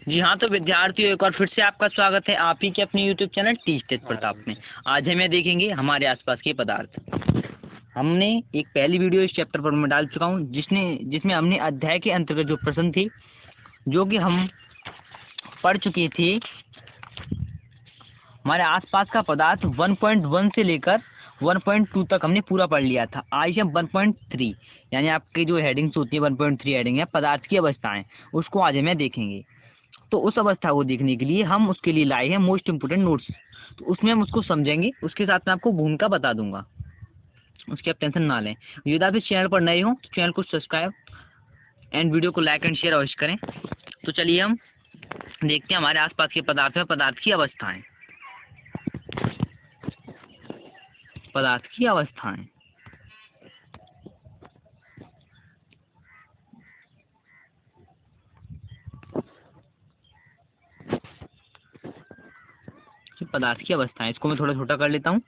जी हाँ, तो विद्यार्थियों एक बार फिर से आपका स्वागत है आप ही के अपने YouTube channel teach test Pratap में। आज हमें देखेंगे हमारे आसपास के पदार्थ। हमने एक पहली वीडियो इस चैप्टर पर मैं डाल चुका हूँ जिसमें हमने अध्याय के अंतर्गत जो प्रश्न थे जो कि हम पढ़ चुके थे। हमारे आसपास का पदार्थ 1.1 से लेकर 1.2 तक हमने पूरा पढ़ लिया था। आज हम 1.3 यानी आपकी जो हेडिंग्स होती है 1.3 हेडिंग है पदार्थ की अवस्थाएं, उसको आज हमें देखेंगे। तो उस अवस्था को देखने के लिए हम उसके लिए लाए हैं मोस्ट इम्पोर्टेंट नोट्स। तो उसमें हम उसको समझेंगे, उसके साथ में आपको भूमिका बता दूंगा, उसकी आप टेंशन ना लें। यदि आप इस चैनल पर नए हो तो चैनल को सब्सक्राइब एंड वीडियो को लाइक एंड शेयर अवश्य करें। तो चलिए हम देखते हैं हमारे आसपास के पदार्थ में पदार्थ की अवस्थाएं। पदार्थ की अवस्थाएं पदार्थ की अवस्थाएं, इसको मैं थोड़ा छोटा कर लेता हूँ,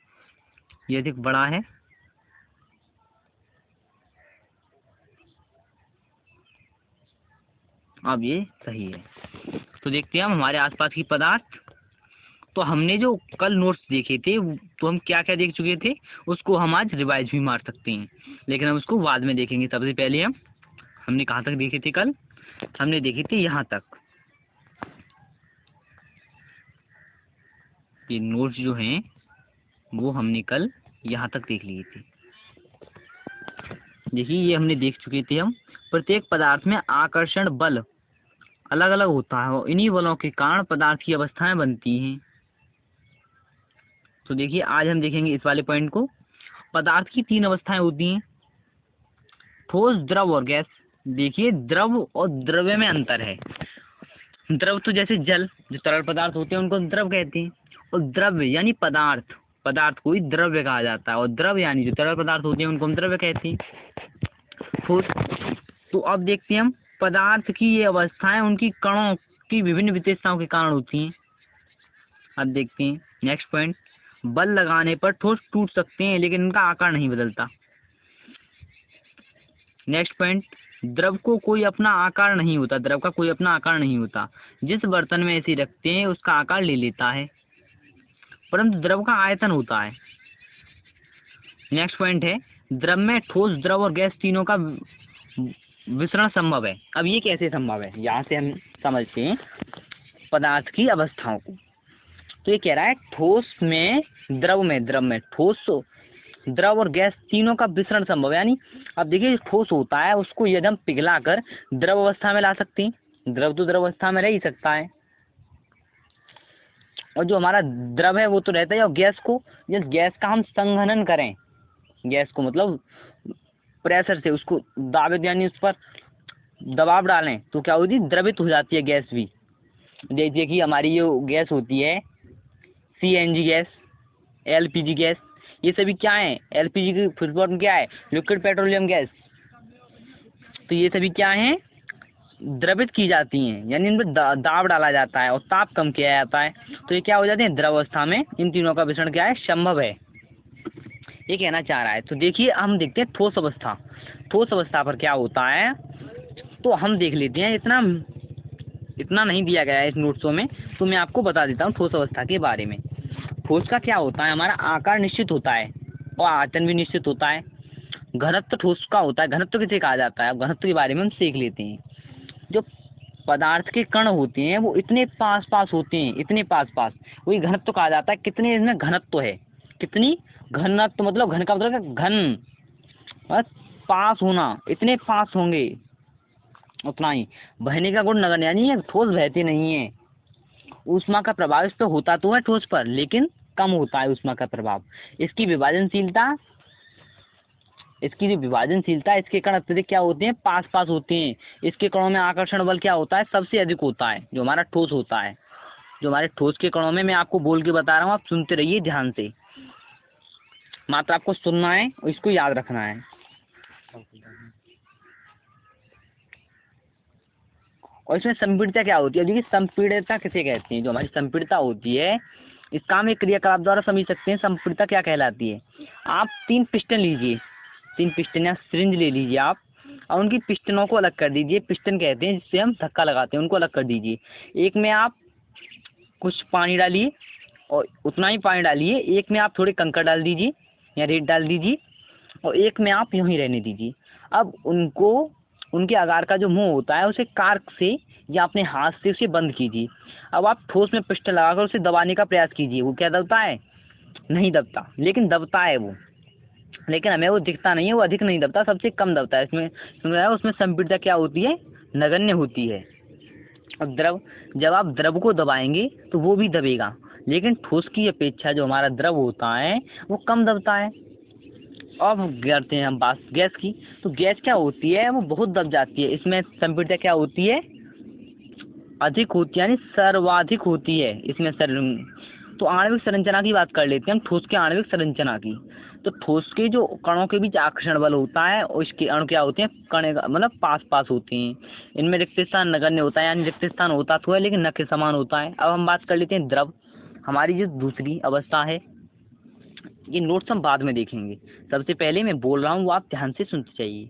ये अधिक बड़ा है। अब ये सही है। तो देखते हैं हम हमारे आसपास की पदार्थ। तो हमने जो कल नोट्स देखे थे तो हम क्या क्या देख चुके थे, उसको हम आज रिवाइज भी मार सकते हैं, लेकिन हम उसको बाद में देखेंगे। सबसे पहले हमने कहाँ तक देखे थे कल? हमने देखे थे यहाँ तक। ये नोट्स जो हैं वो हमने कल यहाँ तक देख लिए थे। देखिए ये हमने देख चुके थे हम। प्रत्येक पदार्थ में आकर्षण बल अलग अलग होता है और इन्हीं बलों के कारण पदार्थ की अवस्थाएं बनती हैं। तो देखिए आज हम देखेंगे इस वाले पॉइंट को। पदार्थ की 3 अवस्थाएं होती हैं, ठोस, द्रव और गैस। देखिए द्रव और द्रव्य में अंतर है। द्रव तो जैसे जल, जो तरल पदार्थ होते हैं उनको द्रव कहते हैं, और द्रव्य यानी पदार्थ को ही द्रव्य कहा जाता है, और द्रव यानी जो तरल पदार्थ होते हैं उनको हम द्रव्य कहते हैं। ठोस। तो अब देखते हैं हम पदार्थ की ये अवस्थाएं उनकी कणों की विभिन्न विशेषताओं के कारण होती हैं। अब देखते हैं नेक्स्ट पॉइंट। बल लगाने पर ठोस टूट सकते हैं लेकिन उनका आकार नहीं बदलता। Next point. द्रव को कोई अपना आकार नहीं होता, द्रव का कोई अपना आकार नहीं होता। जिस बर्तन में इसे रखते हैं उसका आकार ले लेता है, परंतु द्रव का आयतन होता है। नेक्स्ट पॉइंट है द्रव में ठोस, द्रव और गैस तीनों का विसरण संभव है। अब ये कैसे संभव है, यहाँ से हम समझते हैं पदार्थ की अवस्थाओं को। तो ये कह रहा है ठोस में, द्रव में ठोस, द्रव और गैस तीनों का विसरण संभव है। यानी अब देखिए ठोस होता है उसको यदि हम पिघला कर द्रव अवस्था में ला सकते हैं, द्रव तो द्रव अवस्था में रह ही सकता है, और जो हमारा द्रव है वो तो रहता है। और गैस को, जिस गैस का हम संघनन करें, गैस को मतलब प्रेशर से उसको दाबित यानी उस पर दबाव डालें तो क्या होती है, द्रवित हो जाती है गैस भी। देखिए कि हमारी जो गैस होती है CNG गैस, LPG गैस, ये सभी क्या है? LPG की फुल फॉर्म क्या है? Liquid petroleum gas. तो ये सभी क्या है? द्रवित की जाती हैं, यानी इनमें दाब डाला जाता है और ताप कम किया जाता है, तो ये क्या हो जाते हैं, द्रव अवस्था में। इन तीनों का विसरण क्या है, संभव है, ये कहना चाह रहा है। तो देखिए हम देखते हैं ठोस अवस्था। ठोस अवस्था पर क्या होता है तो हम देख लेते हैं। इतना नहीं दिया गया है इस नोट्सों में, तो मैं आपको बता देता हूँ ठोस अवस्था के बारे में। ठोस का क्या होता है, हमारा आकार निश्चित होता है और आयतन भी निश्चित होता है। घनत्व ठोस का होता है। घनत्व किसे कहा जाता है, अब घनत्व के बारे में हम सीख लेते हैं। जो पदार्थ के कण होते हैं वो इतने पास पास होते हैं, इतने पास पास, वही घनत्व कहा जाता है। कितने इसमें घनत्व है, कितनी घनत्व, मतलब घन का मतलब घन, बस पास होना, इतने पास होंगे उतना ही। बहने का गुण नगण्य, यानी ये ठोस बहते नहीं है। ऊष्मा का प्रभाव इस पर होता तो है ठोस पर, लेकिन कम होता है ऊष्मा का प्रभाव। इसकी जो विभाजनशीलता, इसके कण अत्यधिक क्या होते हैं, पास पास होते हैं। इसके कणों में आकर्षण बल क्या होता है, सबसे अधिक होता है जो हमारा ठोस होता है। जो हमारे ठोस के कणों में, मैं आपको बोल के बता रहा हूँ, आप सुनते रहिए ध्यान से, मात्र आपको सुनना है और इसको याद रखना है। और इसमें संपीड़ितता क्या होती है, देखिए संपीड़ितता किसे कहते हैं, जो हमारी संपीड़ितता होती है इसका हम एक क्रियाकलाप द्वारा समझ सकते हैं संपीड़ितता क्या कहलाती है। आप 3 पिस्टन लीजिए, 3 पिस्टन या सिरिंज ले लीजिए आप, और उनकी पिस्टनों को अलग कर दीजिए। पिस्टन कहते हैं जिससे हम धक्का लगाते हैं, उनको अलग कर दीजिए। एक में आप कुछ पानी डालिए और उतना ही पानी डालिए, एक में आप थोड़े कंकड़ डाल दीजिए या रेत डाल दीजिए और एक में आप यूं ही रहने दीजिए। अब उनको उनके आकार का जो मुंह होता है उसे कार्क से या अपने हाथ से उसे बंद कीजिए। अब आप ठोस में पिस्टन लगाकर उसे दबाने का प्रयास कीजिए। वो क्या दबता है? नहीं दबता, लेकिन दबता है वो, लेकिन हमें वो दिखता नहीं है। वो अधिक नहीं दबता, सबसे कम दबता है। इसमें उसमें संपीड़ितता क्या होती है? नगण्य होती है। अब द्रव, जब आप द्रव को दबाएंगे तो वो भी दबेगा, लेकिन ठोस की अपेक्षा जो हमारा द्रव होता है वो कम दबता है। अब करते हैं हम बात गैस की। तो गैस क्या होती है? वो बहुत दब जाती है। इसमें संपीड़ितता क्या होती है? अधिक होती है, यानी सर्वाधिक होती है इसमें तो आणविक संरचना की बात कर लेते हैं हम, ठोस के आणविक संरचना की। तो ठोस के जो कणों के बीच आकर्षण बल होता है और इसके अणु क्या होते हैं? कण मतलब पास पास होते हैं। इनमें रिक्त स्थान नगण्य होता है, यानी रिक्त स्थान होता तो है लेकिन न के समान होता है। अब हम बात कर लेते हैं द्रव, हमारी जो दूसरी अवस्था है। ये नोट्स हम बाद में देखेंगे, सबसे पहले मैं बोल रहा हूँ वो आप ध्यान से सुनते चाहिए।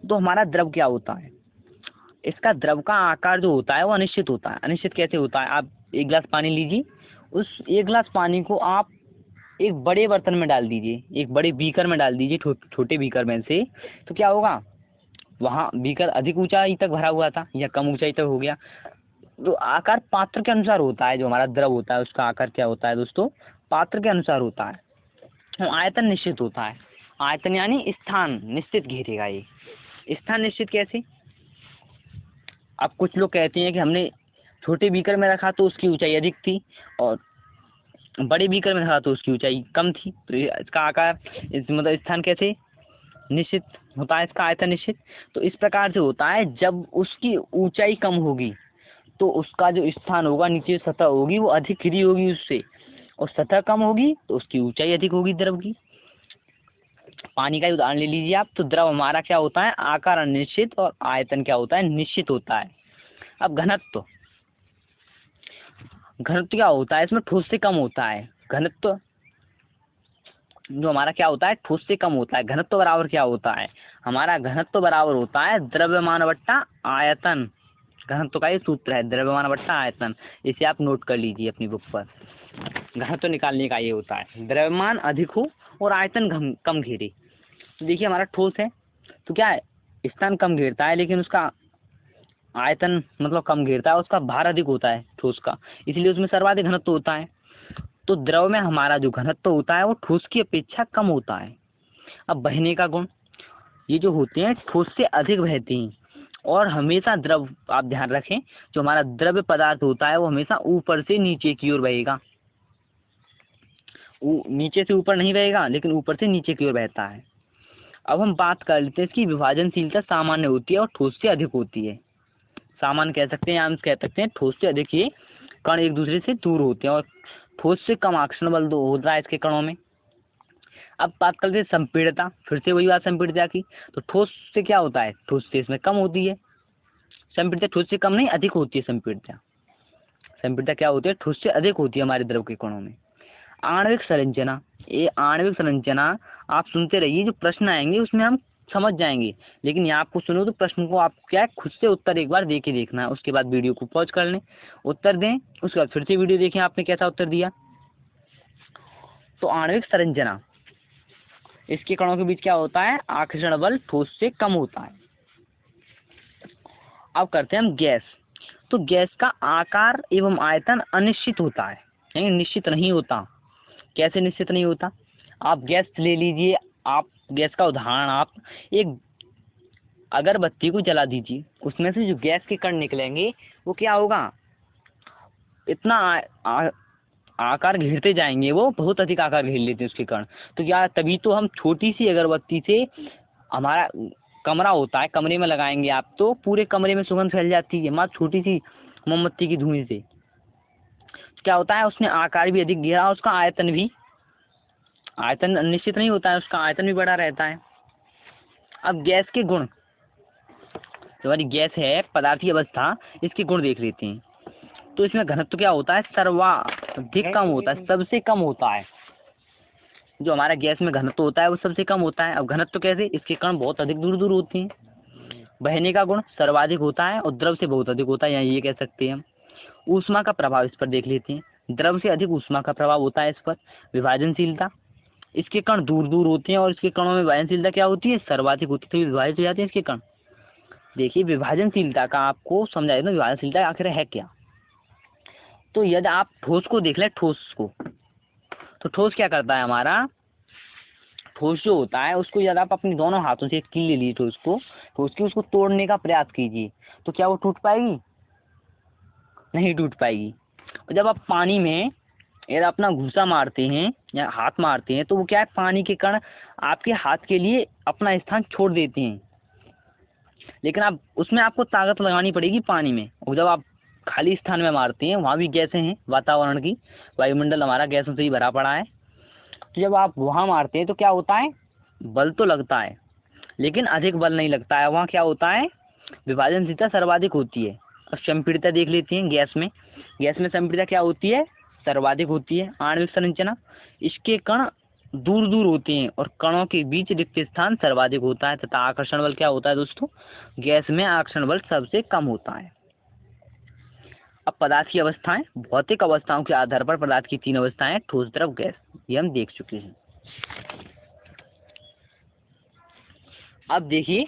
तो हमारा द्रव क्या होता है? इसका द्रव का आकार जो होता है वो अनिश्चित होता है। अनिश्चित कैसे होता है? आप एक गिलास पानी लीजिए, उस एक गिलास पानी को आप एक बड़े बर्तन में डाल दीजिए, एक बड़े बीकर में डाल दीजिए, छोटे बीकर में से। तो क्या होगा? वहाँ बीकर अधिक ऊंचाई तक भरा हुआ था या कम ऊंचाई तक हो गया। तो आकार पात्र के अनुसार होता है। जो हमारा द्रव होता है उसका आकार क्या होता है दोस्तों? पात्र के अनुसार होता है। आयतन निश्चित होता है। आयतन यानी स्थान निश्चित घेरेगा। ये स्थान निश्चित कैसे? अब कुछ लोग कहते हैं कि हमने छोटे बीकर में रखा तो उसकी ऊंचाई अधिक थी और बड़े बीकर में रखा तो उसकी ऊंचाई कम थी। तो इसका आकार मतलब स्थान कैसे निश्चित होता है? इसका आयतन निश्चित। तो इस प्रकार से होता है, जब उसकी ऊंचाई कम होगी तो उसका जो स्थान होगा, नीचे सतह होगी वो अधिक घिरी होगी उससे, और सतह कम होगी तो उसकी ऊंचाई अधिक होगी द्रव की। पानी का उदाहरण ले लीजिए आप। तो द्रव हमारा क्या होता है? आकार अनिश्चित और आयतन क्या होता है? निश्चित होता है। अब घनत्व, घनत्व क्या होता है? इसमें ठोस से कम होता है। घनत्व जो हमारा क्या होता है? ठोस से कम होता है। घनत्व बराबर क्या होता है? हमारा घनत्व बराबर होता है द्रव्यमान बट्टा आयतन। घनत्व का ये सूत्र है, द्रव्यमान बट्टा आयतन। इसे आप नोट कर लीजिए अपनी बुक पर। घनत्व निकालने का ये होता है, द्रव्यमान अधिक हो और आयतन कम घेरे। तो देखिए हमारा ठोस है तो क्या है? स्थान कम घेरता है लेकिन उसका आयतन मतलब कम घेरता है, उसका भार अधिक होता है ठोस का, इसलिए उसमें सर्वाधिक घनत्व होता है। तो द्रव में हमारा जो घनत्व होता है वो ठोस की अपेक्षा कम होता है। अब बहने का गुण, ये जो होते हैं ठोस से अधिक बहते हैं और हमेशा द्रव, आप ध्यान रखें, जो हमारा द्रव्य पदार्थ होता है वो हमेशा ऊपर से नीचे की ओर बहेगा। नीचे से ऊपर नहीं बहेगा लेकिन ऊपर से नीचे की ओर बहता है। अब हम बात कर लेते हैं इसकी विभाजनशीलता सामान्य होती है और ठोस से अधिक होती है। सामान्य कह सकते हैं, हम कह सकते हैं ठोस से अधिक ये कण एक दूसरे से दूर होते हैं और ठोस से कम आकर्षण बल होता है इसके कणों में। अब बात करते हैं संपीड़ितता, फिर से वही बात संपीड़ितता की। तो ठोस से क्या होता है? ठोस से इसमें कम होती है संपीड़ितता, ठोस से कम नहीं अधिक होती है संपीड़ितता। संपीड़ितता क्या होती है? ठोस से अधिक होती है हमारे द्रव के कणों में। आणविक संरचना, ये आणविक संरचना आप सुनते रहिए, जो प्रश्न आएंगे उसमें हम समझ जाएंगे, लेकिन यहाँ आपको सुनो तो प्रश्न को आप क्या है खुद से उत्तर एक बार दे के देखना है, उसके बाद वीडियो को पॉज कर लें, उत्तर दें, उसके बाद फिर से वीडियो देखें आपने कैसा उत्तर दिया। तो आणविक संरचना, इसके कणों के बीच क्या होता है? आकर्षण बल ठोस से कम होता है। अब करते हैं हम गैस। तो गैस का आकार एवं आयतन अनिश्चित होता है, यानी निश्चित नहीं होता। कैसे निश्चित नहीं होता? आप गैस ले लीजिए, आप गैस का उदाहरण, आप एक अगरबत्ती को जला दीजिए, उसमें से जो गैस के कण निकलेंगे वो क्या होगा? इतना आकार घेरते जाएंगे, वो बहुत अधिक आकार घेर लेते हैं उसके कण। तो क्या तभी तो हम छोटी सी अगरबत्ती से, हमारा कमरा होता है, कमरे में लगाएंगे आप तो पूरे कमरे में सुगंध फैल जाती है, मात्र छोटी सी मोमबत्ती की धुएं से। क्या होता है? उसने आकार भी अधिक घेरा, उसका आयतन भी, आयतन निश्चित नहीं होता है, उसका आयतन भी बड़ा रहता है। अब गैस के गुण, जो हमारी गैस है पदार्थीय अवस्था, इसके गुण देख लेते हैं। तो इसमें घनत्व क्या होता है? सर्वाधिक कम होता है, सबसे कम होता है। जो हमारा गैस में घनत्व होता है वो सबसे कम होता है। अब घनत्व कैसे, इसके कण बहुत अधिक दूर दूर होते हैं। बहने का गुण सर्वाधिक होता है और द्रव से बहुत अधिक होता है, या ये कह सकते हैं हम। ऊष्मा का प्रभाव इस पर देख लेते हैं। द्रव से अधिक ऊष्मा का प्रभाव होता है इस पर। विभाजनशीलता, इसके कण दूर दूर होते हैं और इसके कणों में विभाजनशीलता क्या होती है, सर्वाधिक होती है, तो विभाजित हो जाते हैं इसके कण। देखिए विभाजनशीलता का आपको समझा देता हूँ, विभाजनशीलता आखिर है क्या। तो यदि आप ठोस को देख लें, ठोस को, तो ठोस क्या करता है हमारा, ठोस जो होता है उसको यदि आप अपने दोनों हाथों से कील ले लीजिए ठोस की उसको तोड़ने का प्रयास कीजिए, तो क्या वो टूट पाएगी, नहीं टूट पाएगी। और जब आप पानी में यदि अपना घूंसा मारते हैं या हाथ मारते हैं, तो वो क्या है, पानी के कण आपके हाथ के लिए अपना स्थान छोड़ देते हैं, लेकिन आप उसमें आपको ताकत लगानी पड़ेगी पानी में। और जब आप खाली स्थान में मारते हैं, वहाँ भी गैसें हैं, वातावरण की, वायुमंडल हमारा गैसों से ही भरा पड़ा है, तो जब आप वहाँ मारते हैं तो क्या होता है, बल तो लगता है लेकिन अधिक बल नहीं लगता है। वहाँ क्या होता है, विभाजनशीलता सर्वाधिक होती है। और संपीड़ितता देख लेते हैं गैस में संपीड़ितता क्या होती है, सर्वाधिक होती है। आणविक संरचना, इसके कण दूर दूर होते हैं और कणों के बीच रिक्त स्थान सर्वाधिक होता है। तथा आकर्षण बल क्या होता है दोस्तों, गैस में आकर्षण बल सबसे कम होता है। अब पदार्थ की अवस्थाएं, भौतिक अवस्थाओं के आधार पर पदार्थ की 3 अवस्थाएं, ठोस, द्रव, गैस, ये हम देख चुके हैं। अब देखिए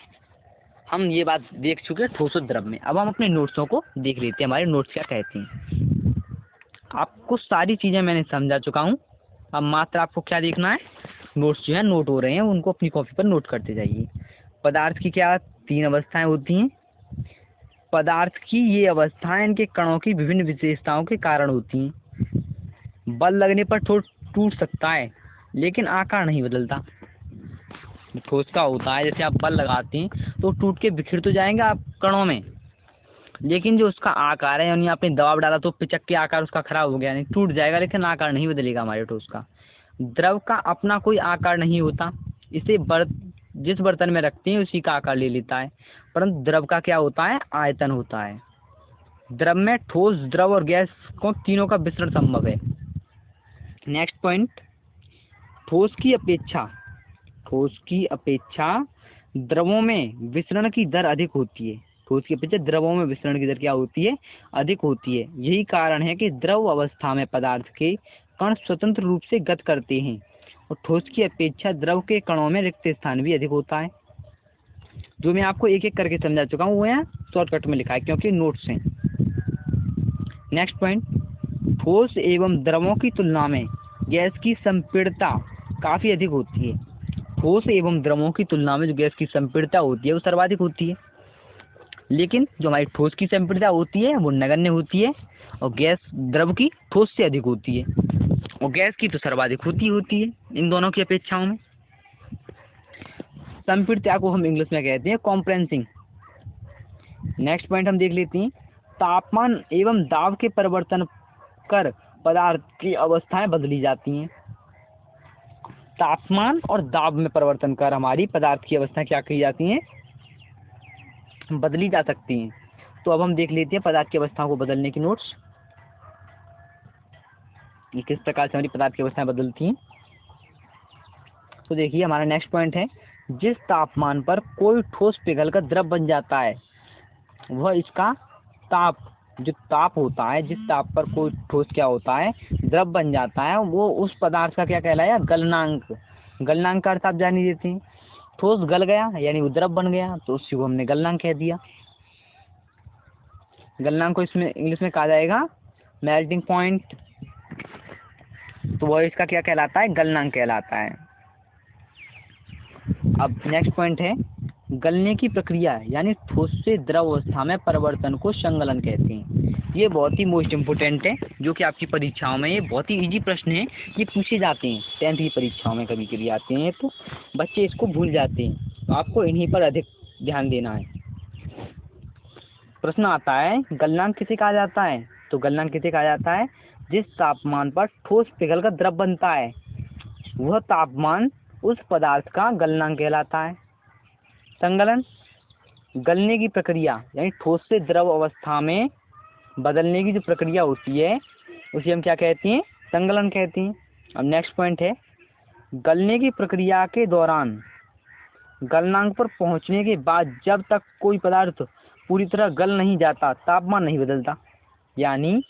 हम ये बात देख चुके हैं ठोस और द्रव में। अब हम अपने नोट्सों को देख लेते हैं, हमारे नोट्स क्या कहते हैं। आपको सारी चीजें मैंने समझा चुका हूँ, अब मात्र आपको क्या देखना है, नोट्स जो है नोट हो रहे हैं उनको अपनी कॉपी पर नोट करते जाइए। पदार्थ की क्या 3 अवस्थाएं होती हैं। पदार्थ की ये अवस्थाएं इनके कणों की विभिन्न विशेषताओं के कारण होती हैं। बल लगने पर ठोस टूट सकता है लेकिन आकार नहीं बदलता। ठोस का होता है जैसे आप बल लगाते हैं तो टूट के बिखर तो जाएंगे आप कणों में, लेकिन जो उसका आकार है, यानी आपने दबाव डाला तो पिचक के आकार उसका खराब हो गया, नहीं टूट जाएगा लेकिन आकार नहीं बदलेगा हमारे ठोस का। द्रव का अपना कोई आकार नहीं होता, इसे जिस बर्तन में रखते हैं उसी का आकार ले लेता है, परंतु द्रव का क्या होता है, आयतन होता है। द्रव में ठोस, द्रव और गैस को तीनों का मिश्रण संभव है। नेक्स्ट पॉइंट, ठोस की अपेक्षा द्रवों में विसरण की दर अधिक होती है। ठोस की अपेक्षा द्रवों में विसरण की दर क्या होती है, अधिक होती है। यही कारण है कि द्रव अवस्था में पदार्थ के कण स्वतंत्र रूप से गत करते हैं और ठोस की अपेक्षा द्रव के कणों में रिक्त स्थान भी अधिक होता है। जो मैं आपको एक एक करके समझा चुका हूँ वो यहाँ शॉर्टकट में लिखा है क्योंकि नोट्स हैं। नेक्स्ट पॉइंट, ठोस एवं द्रवों की तुलना में गैस की संपीड़ितता काफी अधिक होती है। ठोस एवं द्रवों की तुलना में जो गैस की संपीड़ितता होती है वो सर्वाधिक होती है, लेकिन जो हमारी ठोस की संपीड़ितता होती है वो नगण्य होती है और गैस द्रव की ठोस से अधिक होती है और गैस की तो सर्वाधिक होती है इन दोनों की अपेक्षाओं में। संपीड़ितता को हम इंग्लिश में कहते हैं कॉम्प्रेंसिंग। नेक्स्ट पॉइंट हम देख लेते हैं, तापमान एवं दाब के परिवर्तन कर पदार्थ की अवस्थाएं बदली जाती हैं। तापमान और दाब में परिवर्तन कर हमारी पदार्थ की अवस्थाएं क्या की जाती हैं, बदली जा सकती हैं। तो अब हम देख लेते हैं पदार्थ की अवस्थाओं को बदलने की नोट्स, ये किस प्रकार से हमारी पदार्थ की अवस्थाएं बदलती हैं। तो देखिए हमारा नेक्स्ट पॉइंट है, जिस तापमान पर कोई ठोस पिघलकर द्रव बन जाता है वह इसका ताप, जो ताप होता है, जिस ताप पर कोई ठोस क्या होता है, द्रव बन जाता है, वो उस पदार्थ का क्या कहलाया, गलनांक। गलनांक का अर्थ आप जान ही देते हैं, ठोस गल गया यानी वो द्रव बन गया तो उसी को हमने गलनांक कह दिया। गलनांक को इसमें इंग्लिश में कहा जाएगा मेल्टिंग पॉइंट, तो वह इसका क्या कहलाता है, गलनांक कहलाता है। अब नेक्स्ट पॉइंट है, गलने की प्रक्रिया यानी ठोस से द्रव अवस्था में परिवर्तन को संगलन कहते हैं। ये बहुत ही मोस्ट इम्पोर्टेंट है, जो कि आपकी परीक्षाओं में ये बहुत ही इजी प्रश्न है, ये पूछे जाते हैं 10th की परीक्षाओं में कभी कभी आते हैं, तो बच्चे इसको भूल जाते हैं, तो आपको इन्हीं पर अधिक ध्यान देना है। प्रश्न आता है, गलनांक किसे कहा जाता है, तो गलनांक किसे कहा जाता है, जिस तापमान पर ठोस पिघलकर द्रव बनता है वह तापमान उस पदार्थ का गलनांक कहलाता है। संगलन, गलने की प्रक्रिया यानी ठोस से द्रव अवस्था में बदलने की जो प्रक्रिया होती है उसे हम क्या कहते हैं, संगलन कहते हैं। अब नेक्स्ट पॉइंट है, गलने की प्रक्रिया के दौरान गलनांक पर पहुंचने के बाद जब तक कोई पदार्थ पूरी तरह गल नहीं जाता तापमान नहीं बदलता। यानी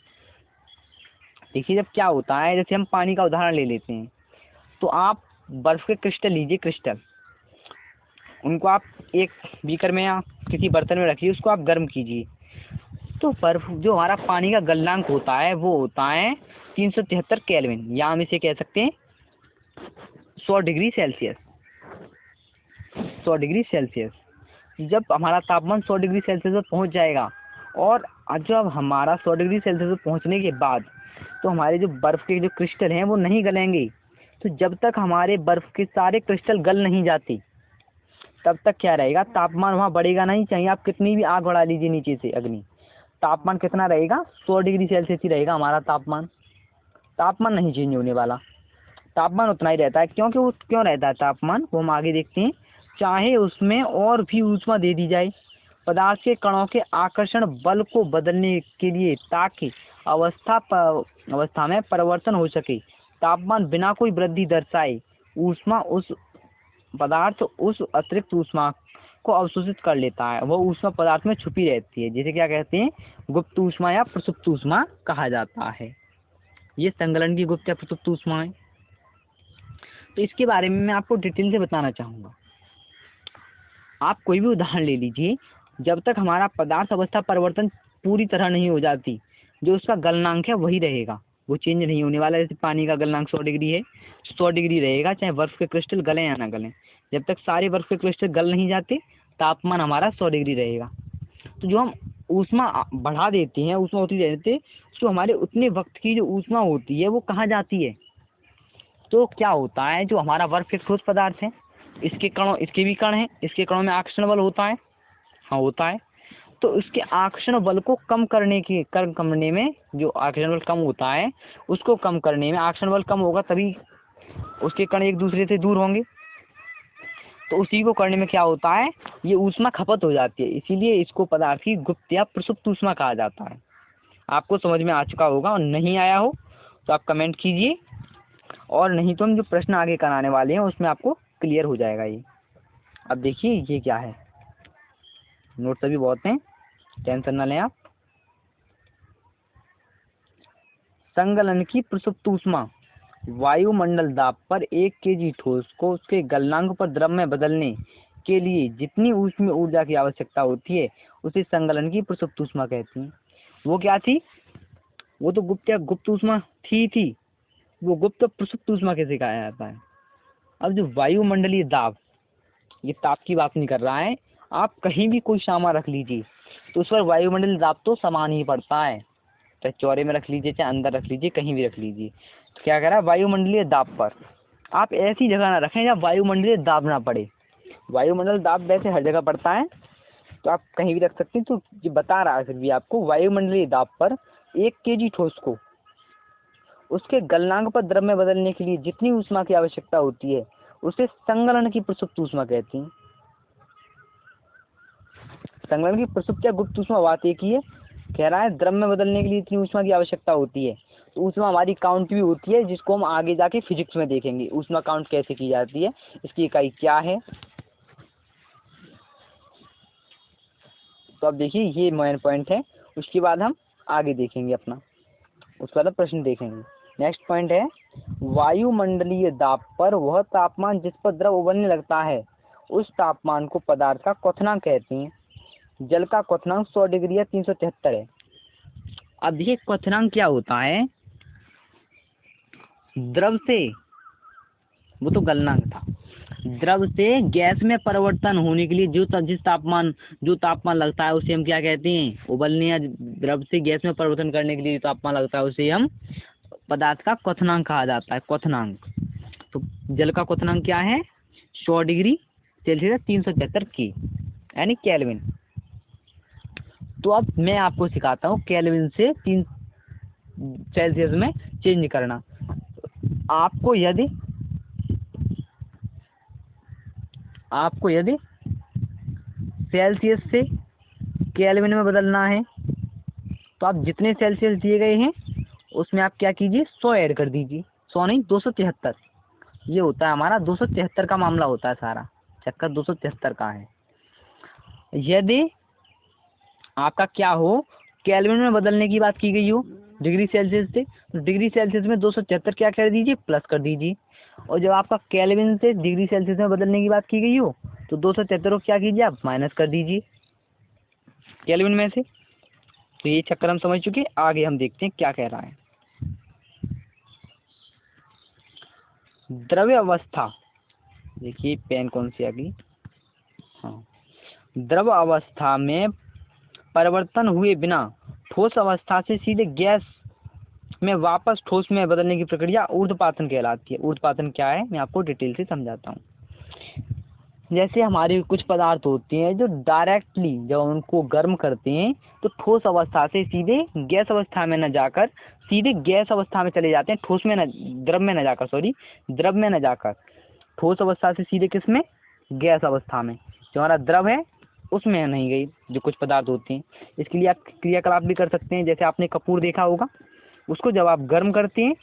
देखिए, जब क्या होता है, जैसे हम पानी का उदाहरण ले लेते हैं, तो आप बर्फ के क्रिस्टल लीजिए, क्रिस्टल, उनको आप एक बीकर में या किसी बर्तन में रखिए, उसको आप गर्म कीजिए, तो बर्फ जो हमारा पानी का गलनांक होता है वो होता है 373 केल्विन, या हम इसे कह सकते हैं 100 डिग्री सेल्सियस। 100 degree Celsius. जब हमारा तापमान 100 डिग्री सेल्सियस पर पहुंच जाएगा, और जब हमारा 100 डिग्री सेल्सियस पर पहुंचने के बाद तो हमारे जो बर्फ़ के जो क्रिस्टल हैं वो नहीं गलेंगे। तो जब तक हमारे बर्फ़ के सारे क्रिस्टल गल नहीं जाते तब तक क्या रहेगा, तापमान वहाँ बढ़ेगा नहीं, चाहे आप कितनी भी आग बढ़ा लीजिए नीचे से अग्नि, तापमान कितना रहेगा, 100 डिग्री सेल्सियस ही रहेगा हमारा तापमान। तापमान नहीं चेंज होने वाला, तापमान उतना ही रहता है। क्योंकि वो क्यों रहता है तापमान, वो हम आगे देखते हैं। चाहे उसमें और भी ऊष्मा दे दी जाए पदार्थ के कणों के आकर्षण बल को बदलने के लिए, ताकि अवस्था में परिवर्तन हो सके, तापमान बिना कोई वृद्धि दर्शाए ऊष्मा उस पदार्थ उस अतिरिक्त ऊष्मा को अवशोषित कर लेता है। वह ऊष्मा पदार्थ में छुपी रहती है, जिसे क्या कहते हैं, गुप्त ऊष्मा या प्रसुप्त ऊष्मा कहा जाता है। ये संगलन की गुप्त या प्रसुप्त ऊष्मा है। तो इसके बारे में मैं आपको डिटेल से बताना चाहूँगा। आप कोई भी उदाहरण ले लीजिए, जब तक हमारा पदार्थ अवस्था परिवर्तन पूरी तरह नहीं हो जाती, जो उसका गलनांक है वही रहेगा, वो चेंज नहीं होने वाला। जैसे पानी का गलनांक 100 डिग्री है, 100 डिग्री रहेगा, चाहे बर्फ़ के क्रिस्टल गलें या ना गलें। जब तक सारे बर्फ़ के क्रिस्टल गल नहीं जाते तापमान हमारा 100 डिग्री रहेगा। तो जो हम ऊष्मा बढ़ा देते हैं, ऊष्मा होती रहती है, तो हमारे उतने वक्त की जो ऊष्मा होती है वो कहाँ जाती है, तो क्या होता है, जो हमारा बर्फ़ के ठोस पदार्थ है, इसके कणों, इसके भी कण हैं, इसके कणों में आकर्षण बल होता है, हाँ होता है। तो उसके आकर्षण बल को कम करने में, जो आकर्षण बल कम होता है उसको कम करने में, आकर्षण बल कम होगा तभी उसके कण एक दूसरे से दूर होंगे, तो उसी को करने में क्या होता है, ये ऊष्मा खपत हो जाती है। इसीलिए इसको पदार्थ की गुप्त या प्रसुप्त ऊष्मा कहा जाता है। आपको समझ में आ चुका होगा, और नहीं आया हो तो आप कमेंट कीजिए, और नहीं तो हम जो प्रश्न आगे कराने वाले हैं उसमें आपको क्लियर हो जाएगा ये। अब देखिए ये क्या है, नोट सभी बहुत हैं, टेंशन ना लें आप। संगलन की प्रसुप्त ऊष्मा, वायुमंडल दाब पर 1 kg ठोस को उसके गलनांक पर द्रव में बदलने के लिए जितनी ऊष्मीय ऊर्जा की आवश्यकता होती है उसे संगलन की प्रसुप्त ऊष्मा कहती हैं। वो क्या थी, वो तो गुप्त ऊष्मा थी, वो गुप्त प्रसुप्त ऊष्मा कैसे कहा जाता है। अब जो वायुमंडलीय दाब, ये ताप की बात नहीं कर रहा है, आप कहीं भी कोई सामान रख लीजिए तो उस पर वायुमंडलीय दाब तो समान ही पड़ता है, चाहे चौड़े में रख लीजिए, चाहे अंदर रख लीजिए, कहीं भी रख लीजिए। तो क्या कह रहा है, वायुमंडलीय दाब पर आप ऐसी जगह ना रखें जहाँ वायुमंडलीय दाब ना पड़े। वायुमंडल दाब वैसे हर जगह पड़ता है, तो आप कहीं भी रख सकते हैं। तो ये बता रहा है फिर भी आपको, वायुमंडलीय दाब पर 1 kg ठोस को उसके गलनांक पर द्रव में बदलने के लिए जितनी ऊष्मा की आवश्यकता होती है उसे संगलन की प्रसुप्त ऊष्मा कहती हैं। संगलन की प्रसुप्त या गुप्त ऊष्मा बात एक ही है। कह रहा है द्रव में बदलने के लिए इतनी ऊष्मा की आवश्यकता होती है, तो ऊष्मा हमारी काउंट भी होती है, जिसको हम आगे जाके फिजिक्स में देखेंगे ऊष्मा काउंट कैसे की जाती है, इसकी इकाई क्या है। तो अब देखिए ये मेन पॉइंट है, उसके बाद हम आगे देखेंगे अपना, उसके बाद प्रश्न देखेंगे। नेक्स्ट पॉइंट है, वायुमंडलीय दाब पर वह तापमान जिस पर द्रव उबलने लगता है उस तापमान को पदार्थ का क्वथनांक कहते हैं। जल का क्वथनांक 100 डिग्री या 373 है। अब ये क्वथनांक क्या होता है, द्रव से, वो तो गलनांक था, द्रव से गैस में परिवर्तन होने के लिए जो तापमान लगता है उसे हम क्या कहते हैं, उबलने या द्रव से गैस में परिवर्तन करने के लिए जो तापमान लगता है उसे हम पदार्थ का क्वथनांक कहा जाता है, क्वथनांक। तो जल का क्वथनांक क्या है, 100 डिग्री सेल्सियस 373 की, यानी केल्विन। तो अब मैं आपको सिखाता हूँ केल्विन से 3 सेल्सियस में चेंज करना। आपको यदि सेल्सियस से केल्विन में बदलना है तो आप जितने सेल्सियस दिए गए हैं उसमें आप क्या कीजिए, 100 ऐड कर दीजिए, 100 नहीं 273। ये होता है हमारा 273 का मामला होता है, सारा चक्कर 273 का है। यदि आपका क्या हो, केल्विन में बदलने की बात की गई हो डिग्री सेल्सियस से, तो डिग्री सेल्सियस में 273 क्या कर दीजिए, प्लस कर दीजिए। और जब आपका केल्विन से डिग्री सेल्सियस में बदलने की बात की गई हो तो 273 को क्या कीजिए, आप माइनस कर दीजिए केल्विन में से। तो ये चक्कर हम समझ चुके। आगे हम देखते हैं क्या कह रहा है। द्रव्य अवस्था, देखिए पेन कौन सी आ गई, हाँ। द्रव अवस्था में परिवर्तन हुए बिना ठोस अवस्था से सीधे गैस में वापस ठोस में बदलने की प्रक्रिया ऊर्ध्वपातन कहलाती है। ऊर्ध्वपातन क्या है, मैं आपको डिटेल से समझाता हूँ। जैसे हमारी कुछ पदार्थ होते हैं जो डायरेक्टली जब उनको गर्म करते हैं तो ठोस अवस्था से सीधे गैस अवस्था में न जाकर सीधे गैस अवस्था में चले जाते हैं, ठोस में न, द्रव में न जाकर, सॉरी द्रव में न जाकर ठोस अवस्था से सीधे किस में, गैस अवस्था में। जो हमारा द्रव है उसमें नहीं गई, जो कुछ पदार्थ होते हैं। इसके लिए आप क्रियाकलाप भी कर सकते हैं। जैसे आपने कपूर देखा होगा, उसको जब आप गर्म करते हैं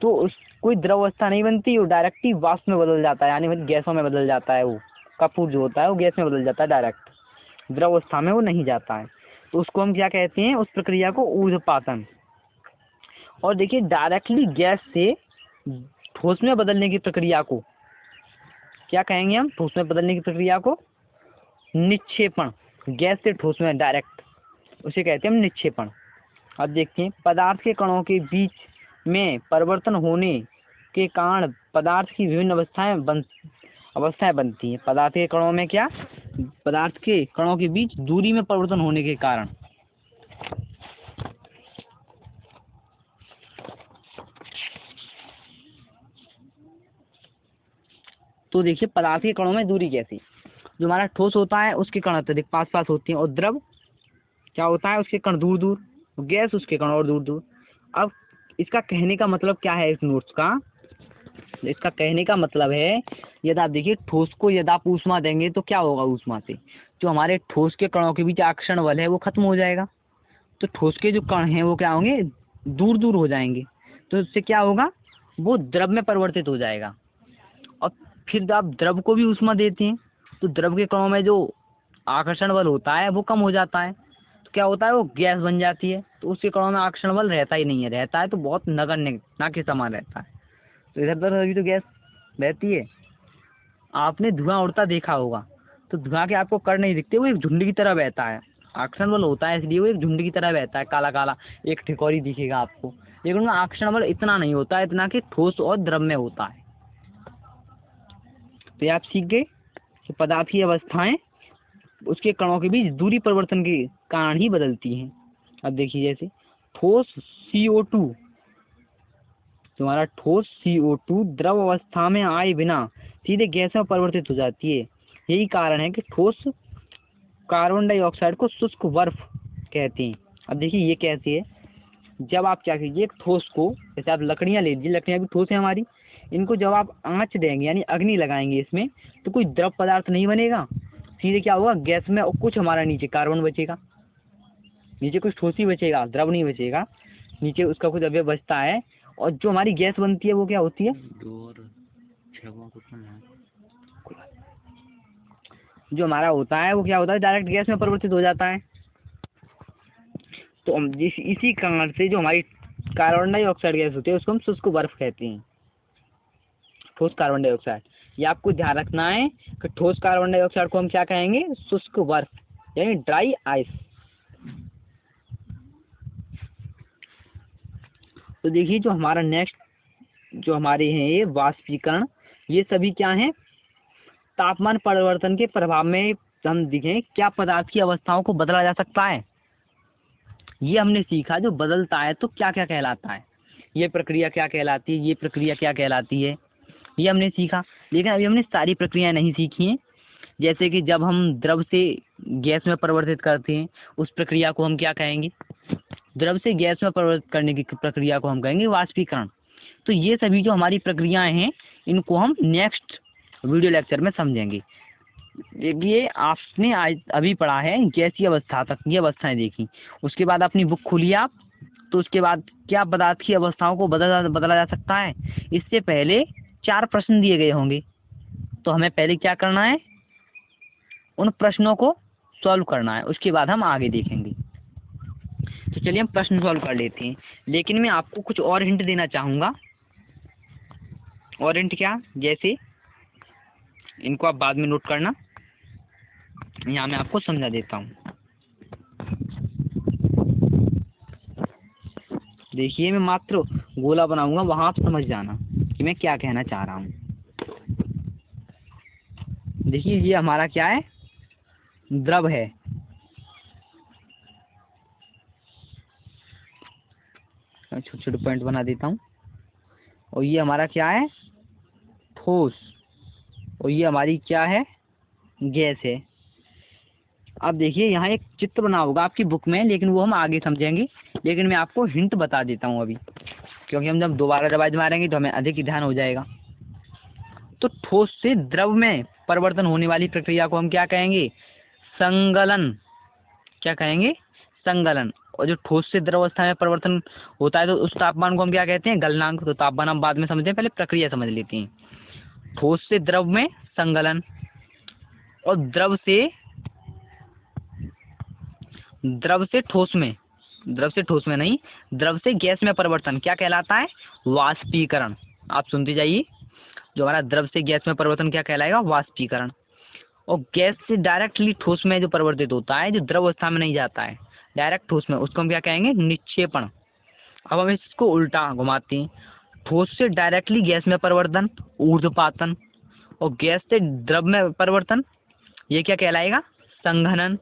तो उस कोई द्रव अवस्था नहीं बनती, वो डायरेक्ट ही वाष्प में बदल जाता है, यानी फिर गैसों में बदल जाता है। वो कपूर जो होता है वो गैस में बदल जाता है, डायरेक्ट द्रव अवस्था में वो नहीं जाता है। तो उसको हम क्या कहते हैं, उस प्रक्रिया को ऊर्ध्वपातन। और देखिए डायरेक्टली गैस से ठोस में बदलने की प्रक्रिया को क्या कहेंगे हम, ठोस में बदलने की प्रक्रिया को निक्षेपण। गैस से ठोस में डायरेक्ट, उसे कहते हैं हम निक्षेपण। अब देखते हैं, पदार्थ के कणों के बीच में परिवर्तन होने के कारण पदार्थ की विभिन्न अवस्थाएं बनती हैं। पदार्थ के कणों में क्या, पदार्थ के कणों के बीच दूरी में परिवर्तन होने के कारण, तो देखिए पदार्थ के कणों में दूरी कैसी, जो हमारा ठोस होता है उसके कण अत्यधिक पास पास होते हैं, और द्रव क्या होता है, उसके कण दूर दूर, गैस उसके कण और दूर दूर। अब इसका कहने का मतलब क्या है, इस नोट्स का, इसका कहने का मतलब है, यदि आप देखिए ठोस को यदि आप ऊष्मा देंगे तो क्या होगा, ऊष्मा से जो हमारे ठोस के कणों के बीच आकर्षण बल है वो खत्म हो जाएगा। तो ठोस के जो कण हैं वो क्या होंगे, दूर दूर हो जाएंगे। तो इससे क्या होगा, वो द्रव में परिवर्तित हो जाएगा। और फिर आप द्रव को भी ऊष्मा देते हैं तो द्रव के कणों में जो आकर्षण बल होता है वो कम हो जाता है। तो क्या होता है, वो गैस बन जाती है। तो उसके कणों में आकर्षण बल रहता ही नहीं है, रहता है तो बहुत नगण्य ना के समान रहता है। तो इधर उधर अभी तो गैस रहती है। आपने धुआं उड़ता देखा होगा, तो धुआं के आपको कण नहीं दिखते, वो एक झुंड की तरह बहता है। आकर्षण बल होता है इसलिए वो एक झुंड की तरह बहता है, काला काला एक ठिकोरी दिखेगा आपको, लेकिन उनमें आकर्षण बल इतना नहीं होता है, इतना कि ठोस और द्रव में होता है। तो ये आप सीख गए कि पदार्थ की अवस्थाएं उसके कणों के बीच दूरी परिवर्तन के कारण ही बदलती हैं। अब देखिए जैसे ठोस CO2, तुम्हारा ठोस CO2 द्रव अवस्था में आए बिना सीधे गैस में परिवर्तित हो जाती है। यही कारण है कि ठोस कार्बन डाइऑक्साइड को शुष्क बर्फ कहते हैं। अब देखिए ये कैसे है, जब आप क्या कीजिए, एक ठोस को, जैसे आप लकड़ियां ले लीजिए, लकड़ियां भी ठोस है हमारी, इनको जब आप आंच देंगे यानी अग्नि लगाएंगे इसमें, तो कोई द्रव पदार्थ नहीं बनेगा, सीधे क्या होगा, गैस में, और कुछ हमारा नीचे कार्बन बचेगा, नीचे कुछ ठोस ही बचेगा, द्रव नहीं बचेगा, नीचे उसका कुछ अवयव बचता है। और जो हमारी गैस बनती है वो क्या होती है, जो हमारा होता है वो क्या होता है, डायरेक्ट गैस में परिवर्तित हो जाता है। तो हम इसी कारण से जो हमारी कार्बन डाइऑक्साइड गैस होती है उसको हम शुष्क बर्फ कहते हैं, ठोस कार्बन डाइऑक्साइड। ये आपको ध्यान रखना है कि ठोस कार्बन डाइऑक्साइड को हम क्या कहेंगे, शुष्क बर्फ यानी ड्राई आइस। तो देखिए जो हमारा नेक्स्ट जो हमारे हैं ये वाष्पीकरण, ये सभी क्या हैं, तापमान परिवर्तन के प्रभाव में हम देखें क्या पदार्थ की अवस्थाओं को बदला जा सकता है। ये हमने सीखा, जो बदलता है तो क्या क्या कहलाता है, ये प्रक्रिया क्या कहलाती है, ये प्रक्रिया क्या कहलाती है, ये हमने सीखा। लेकिन अभी हमने सारी प्रक्रियाएं नहीं सीखी हैं। जैसे कि जब हम द्रव से गैस में परिवर्तित करते हैं उस प्रक्रिया को हम क्या कहेंगे, द्रव से गैस में परिवर्तित करने की प्रक्रिया को हम कहेंगे वाष्पीकरण। तो ये सभी जो हमारी प्रक्रियाएं हैं इनको हम नेक्स्ट वीडियो लेक्चर में समझेंगे। ये आपने आज अभी पढ़ा है गैसीय अवस्था तक, ये अवस्थाएं देखी, उसके बाद अपनी बुक खोलिए आप, तो उसके बाद क्या पदार्थ की अवस्थाओं को बदला जा सकता है। इससे पहले 4 प्रश्न दिए गए होंगे, तो हमें पहले क्या करना है, उन प्रश्नों को सॉल्व करना है, उसके बाद हम आगे देखेंगे। तो चलिए हम प्रश्न सॉल्व कर लेते हैं, लेकिन मैं आपको कुछ और हिंट देना चाहूँगा। और हिंट क्या, जैसे इनको आप बाद में नोट करना, यहाँ मैं आपको समझा देता हूँ। देखिए मैं मात्र गोला बनाऊंगा, वहां आप समझ जाना कि मैं क्या कहना चाह रहा हूँ। देखिए ये हमारा क्या है, द्रव है। छोटे छोटे पॉइंट बना देता हूँ। और ये हमारा क्या है, ठोस। और ये हमारी क्या है, गैस है। अब देखिए यहाँ एक चित्र बना होगा आपकी बुक में, लेकिन वो हम आगे समझेंगे, लेकिन मैं आपको हिंट बता देता हूँ अभी, क्योंकि हम जब दोबारा रिवाइज मारेंगे तो हमें अधिक ध्यान हो जाएगा। तो ठोस से द्रव में परिवर्तन होने वाली प्रक्रिया को हम क्या कहेंगे, संगलन। क्या कहेंगे, संगलन। और जो ठोस से द्रव अवस्था में परिवर्तन होता है तो उस तापमान को हम क्या कहते हैं, गलनांक। तो तापमान हम बाद में समझते हैं, पहले प्रक्रिया समझ लेते हैं। ठोस से द्रव में संगलन, और द्रव से ठोस में, द्रव से ठोस में नहीं, द्रव से गैस में परिवर्तन क्या कहलाता है, वाष्पीकरण। आप सुनते जाइए, जो हमारा द्रव से गैस में परिवर्तन क्या कहलाएगा, वाष्पीकरण। और गैस से डायरेक्टली ठोस में जो परिवर्तित होता है, जो द्रव अवस्था में नहीं जाता है, डायरेक्ट ठोस में, उसको हम क्या कहेंगे, निक्षेपण। अब हम इसको उल्टा घुमाते हैं, ठोस से डायरेक्टली गैस में परिवर्तन, ऊर्ध्वपातन। और गैस से द्रव में परिवर्तन, ये क्या कहलाएगा, संघनन।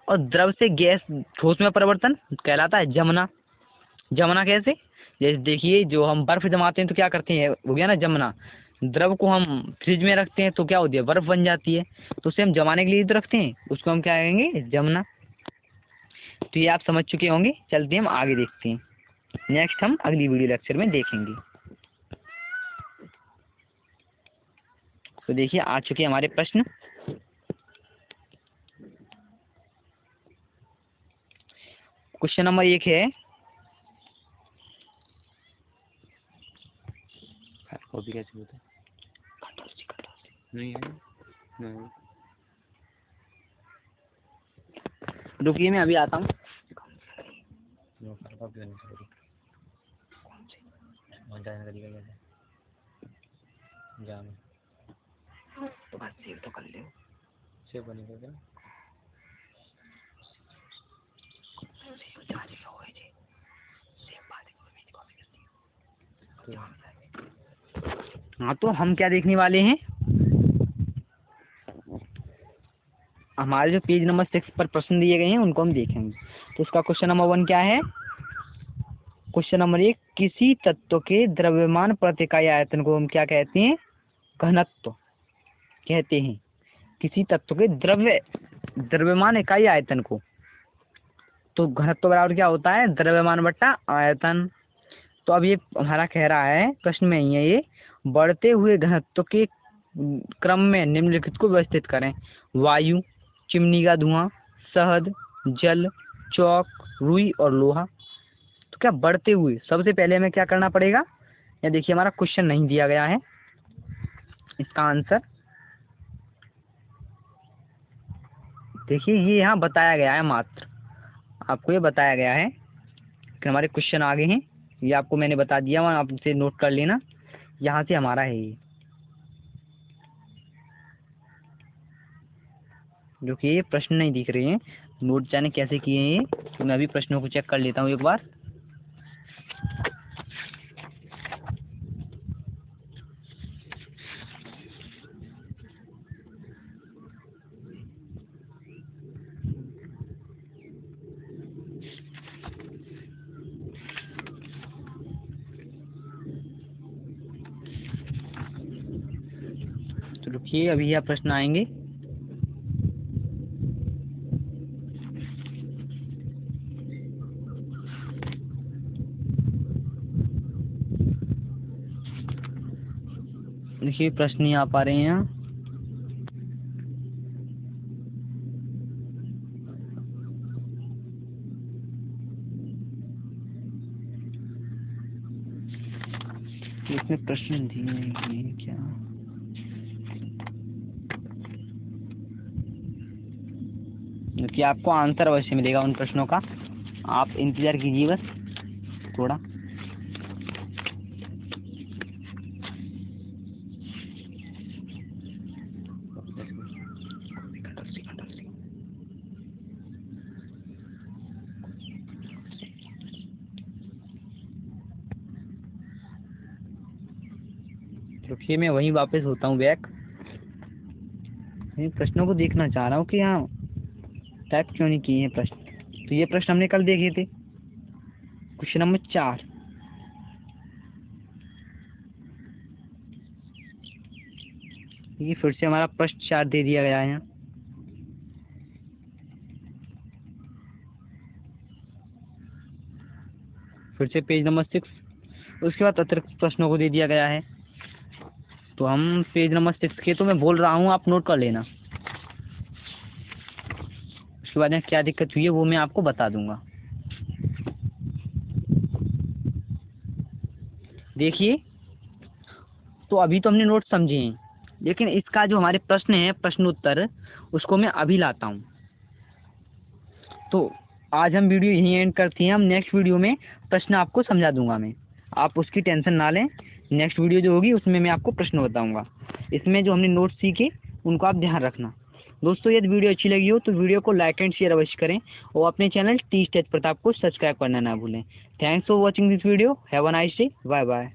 और द्रव से गैस ठोस में परिवर्तन कहलाता है जमना। जमना कैसे, जैसे देखिए जो हम बर्फ जमाते हैं तो क्या करते हैं, हो गया ना जमना। द्रव को हम फ्रिज में रखते हैं तो क्या होती है, बर्फ बन जाती है। तो उसे हम जमाने के लिए तो रखते हैं, उसको हम क्या कहेंगे, जमना। तो ये आप समझ चुके होंगे। चलते हम आगे देखते हैं, नेक्स्ट हम अगली वीडियो लेक्चर में देखेंगे। तो देखिए आ चुके हमारे प्रश्न। क्वेश्चन नंबर 1 है, कॉपी कैसे होता है, नहीं है, नहीं। रुकिए मैं अभी आता हूँ। तो बस सेव तो कर ले, सेव बनी हो क्या, हाँ। तो हम क्या देखने वाले हैं, हमारे जो पेज नंबर 6 पर प्रश्न दिए गए हैं उनको हम देखेंगे। तो इसका क्वेश्चन नंबर 1 क्या है, क्वेश्चन नंबर 1, किसी तत्व के द्रव्यमान प्रति इकाई आयतन को हम क्या कहते हैं, घनत्व कहते हैं। किसी तत्व के द्रव्यमान इकाई आयतन को, तो घनत्व बराबर क्या होता है, द्रव्यमान बट्टा आयतन। तो अब ये हमारा कह रहा है, प्रश्न में ही है ये, बढ़ते हुए घनत्व के क्रम में निम्नलिखित को व्यवस्थित करें, वायु, चिमनी का धुआं, शहद, जल, चौक, रुई और लोहा। तो क्या बढ़ते हुए, सबसे पहले हमें क्या करना पड़ेगा, या देखिए हमारा क्वेश्चन नहीं दिया गया है, इसका आंसर देखिए ये यहाँ बताया गया है, मात्र आपको ये बताया गया है कि हमारे क्वेश्चन आगे हैं, ये आपको मैंने बता दिया, वहाँ आप इसे नोट कर लेना, यहाँ से हमारा है ये, जो कि ये प्रश्न नहीं दिख रहे हैं, नोट जाने कैसे किए हैं ये, तो मैं अभी प्रश्नों को चेक कर लेता हूँ एक बार। तो रुकिए, अभी यह प्रश्न आएंगे। देखिए प्रश्न नहीं आ पा रहे हैं यहाँ। इसमें प्रश्न दिए हैं क्या? कि आपको आंसर अवश्य मिलेगा उन प्रश्नों का, आप इंतजार कीजिए बस थोड़ा। रुकिए, मैं वहीं वापस होता हूँ बैक। प्रश्नों को देखना चाह रहा हूँ कि यहाँ टाइप क्यों नहीं किए हैं प्रश्न। तो ये प्रश्न हमने कल देखे थे, क्वेश्चन नंबर 4। ये फिर से हमारा प्रश्न 4 दे दिया गया है यहाँ। फिर से पेज नंबर 6, उसके बाद अतिरिक्त प्रश्नों को दे दिया गया है। तो हम पेज नंबर 6 के, तो मैं बोल रहा हूँ आप नोट कर लेना। उसके बाद में क्या दिक्कत हुई है वो मैं आपको बता दूंगा। देखिए, तो अभी तो हमने नोट समझे हैं, लेकिन इसका जो हमारे प्रश्न है प्रश्नोत्तर, उसको मैं अभी लाता हूँ। तो आज हम वीडियो यहीं एंड करते हैं। हम नेक्स्ट वीडियो में प्रश्न आपको समझा दूंगा मैं, आप उसकी टेंशन ना लें। नेक्स्ट वीडियो जो होगी उसमें मैं आपको प्रश्न बताऊंगा। इसमें जो हमने नोट सीखे उनको आप ध्यान रखना। दोस्तों, यदि वीडियो अच्छी लगी हो तो वीडियो को लाइक एंड शेयर अवश्य करें और अपने चैनल टी स्टेज प्रताप को सब्सक्राइब करना ना भूलें। Thanks for watching this video. Have a nice day. Bye bye.